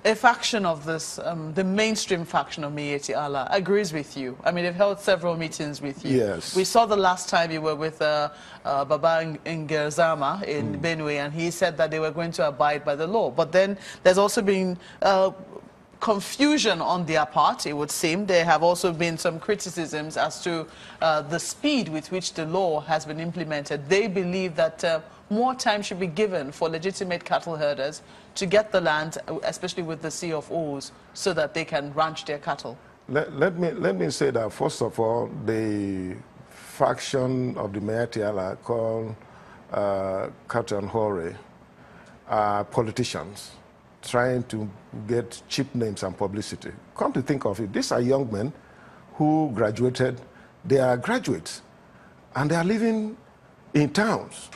a faction of this, the mainstream faction of Miyetti Allah, agrees with you. I mean, they've held several meetings with you. Yes. We saw the last time you were with Baba Ngerzama in Benue, and he said that they were going to abide by the law. But then there's also been confusion on their part, it would seem. There have also been some criticisms as to the speed with which the law has been implemented. They believe that more time should be given for legitimate cattle herders to get the land, especially with the Sea of O's, so that they can ranch their cattle. Let me say that, first of all, the faction of the Miyetti Allah called Katan Hore are politicians trying to get cheap names and publicity. Come to think of it, these are young men who graduated. They are graduates, and they are living in towns.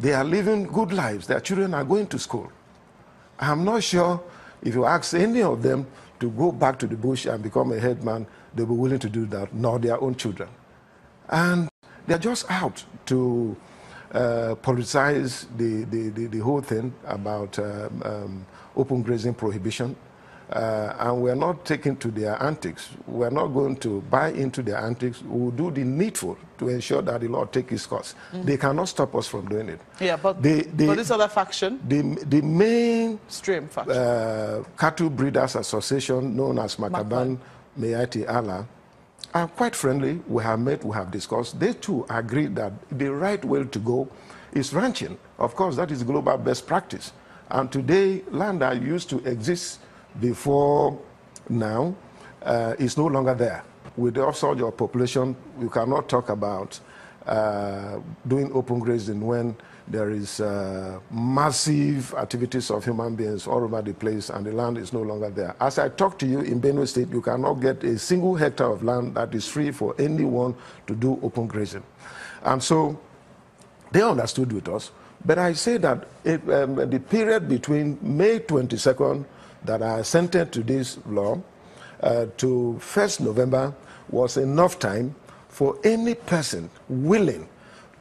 They are living good lives. Their children are going to school. I'm not sure if you ask any of them to go back to the bush and become a headman, they'll be willing to do that, nor their own children. And they're just out to politicize the whole thing about open grazing prohibition. And we're not taking to their antics. We're not going to buy into their antics. We'll do the needful to ensure that the law takes its course. They cannot stop us from doing it. Yeah, but this other faction? The mainstream faction. Cattle Breeders Association, known as Makaban Miyetti Allah, are quite friendly. We have met, we have discussed. They too agree that the right way to go is ranching. Of course, that is global best practice. And today, land that used to exist before now is no longer there. With the upsurge of population, we cannot talk about doing open grazing when there is massive activities of human beings all over the place and the land is no longer there. As I talk to you, in Benue State, you cannot get a single hectare of land that is free for anyone to do open grazing. And so they understood with us. But I say that the period between May 22nd that I assented to this law to 1st November was enough time for any person willing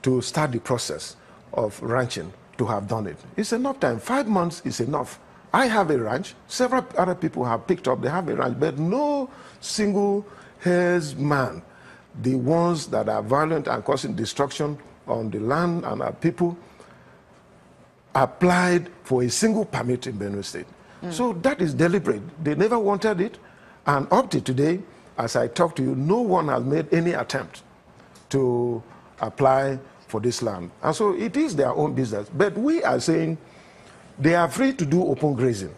to start the process of ranching to have done it. It's enough time. 5 months is enough. I have a ranch. Several other people have picked up. They have a ranch. But no single herdsman, the ones that are violent and causing destruction on the land and our people, applied for a single permit in Benue State. So that is deliberate. They never wanted it. And up to today, as I talk to you, no one has made any attempt to apply for this land. And so it is their own business. But we are saying they are free to do open grazing.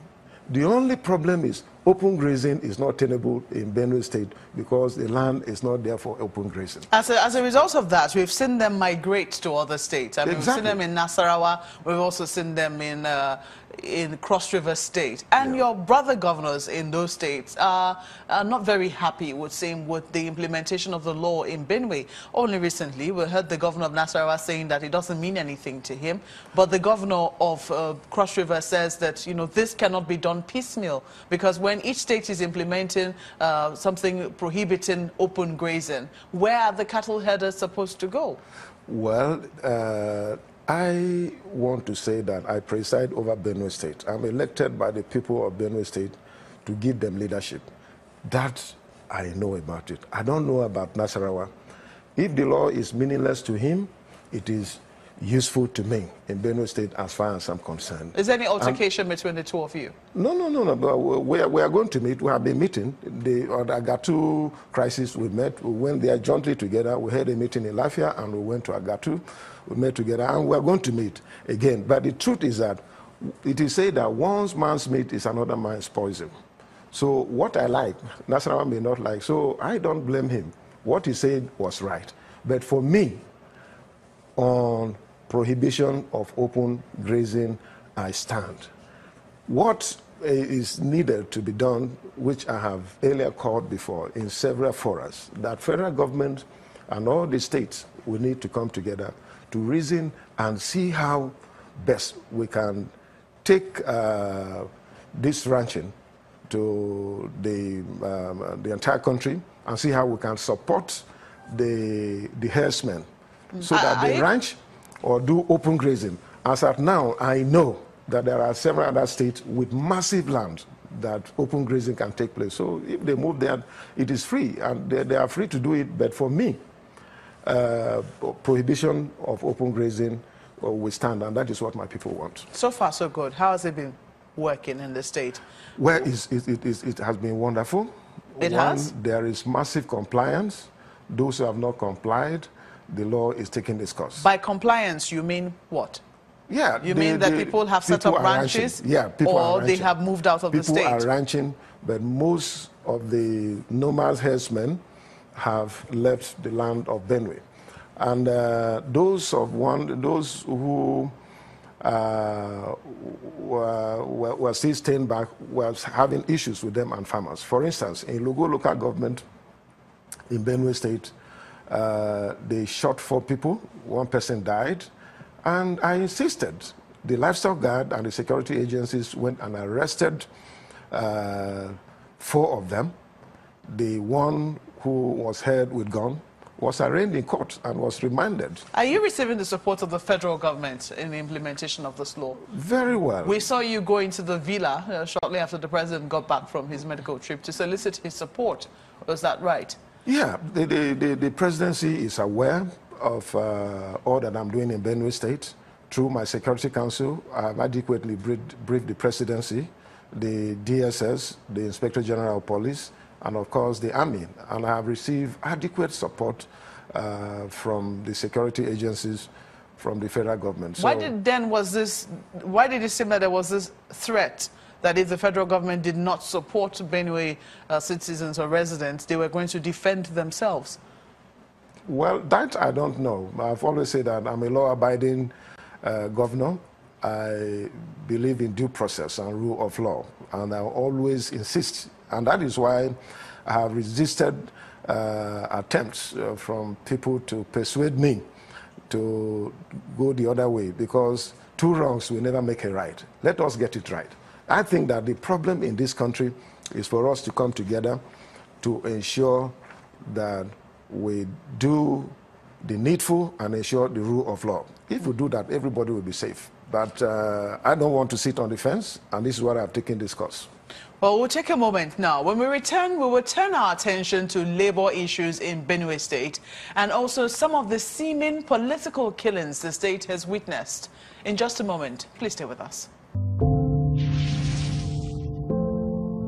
The only problem is open grazing is not tenable in Benue State because the land is not there for open grazing. As a result of that, we've seen them migrate to other states. I mean, We've seen them in Nasarawa. We've also seen them in Cross River State. And your brother governors in those states are not very happy, it would seem, with the implementation of the law in Benue. Only recently, we heard the governor of Nasarawa saying that it doesn't mean anything to him. But the governor of Cross River says that, you know, this cannot be done piecemeal, because when each state is implementing something prohibiting open grazing, where are the cattle herders supposed to go? Well, I want to say that I preside over Benue State. I'm elected by the people of Benue State to give them leadership. That I know about it. I don't know about Nasarawa. If the law is meaningless to him, it is useful to me in Benue State as far as I'm concerned. Is there any altercation between the two of you? No. But we are going to meet. We have been meeting. The Agatu crisis we met. We went there jointly together. We had a meeting in Lafia and we went to Agatu. We met together and we are going to meet again. But the truth is that it is said that one man's meat is another man's poison. So what I like, Nasarawa may not like. So I don't blame him. What he said was right. But for me, on prohibition of open grazing, I stand. What is needed to be done, which I have earlier called before in several forums, that federal government and all the states will need to come together to reason and see how best we can take this ranching to the entire country and see how we can support the herdsmen so that they ranch or do open grazing. As at now, I know that there are several other states with massive land that open grazing can take place. So if they move there, it is free, and they are free to do it. But for me, prohibition of open grazing will stand, and that is what my people want. So far, so good. How has it been working in the state? Well, it has been wonderful. It has? There is massive compliance. Those who have not complied, the law is taking its course. By compliance, you mean what? Yeah. You mean that people have set up ranches? Yeah, people or they have moved out of the state? People are ranching, but most of the nomad herdsmen have left the land of Benue. And those who were still staying back were having issues with them and farmers. For instance, in Logo local government in Benue State, they shot 4 people, 1 person died, and I insisted. The livestock guard and the security agencies went and arrested 4 of them. The one who was held with gun was arraigned in court and was remanded. Are you receiving the support of the federal government in the implementation of this law? Very well. We saw you go into the villa shortly after the president got back from his medical trip to solicit his support. Was that right? Yeah, the presidency is aware of all that I'm doing in Benue State. Through my Security Council, I've adequately briefed the presidency, the DSS, the Inspector General of Police, and of course the Army. And I have received adequate support from the security agencies, from the federal government. Why did it seem that there was this threat that if the federal government did not support Benue citizens or residents, they were going to defend themselves? Well, that I don't know. I've always said that I'm a law-abiding governor. I believe in due process and rule of law, and I always insist. And that is why I have resisted attempts from people to persuade me to go the other way, because 2 wrongs will never make a right. Let us get it right. I think that the problem in this country is for us to come together to ensure that we do the needful and ensure the rule of law. If we do that, everybody will be safe. But I don't want to sit on the fence, and this is why I've taken this course. Well, we'll take a moment now. When we return, we will turn our attention to labor issues in Benue State and also some of the seeming political killings the state has witnessed. In just a moment, please stay with us.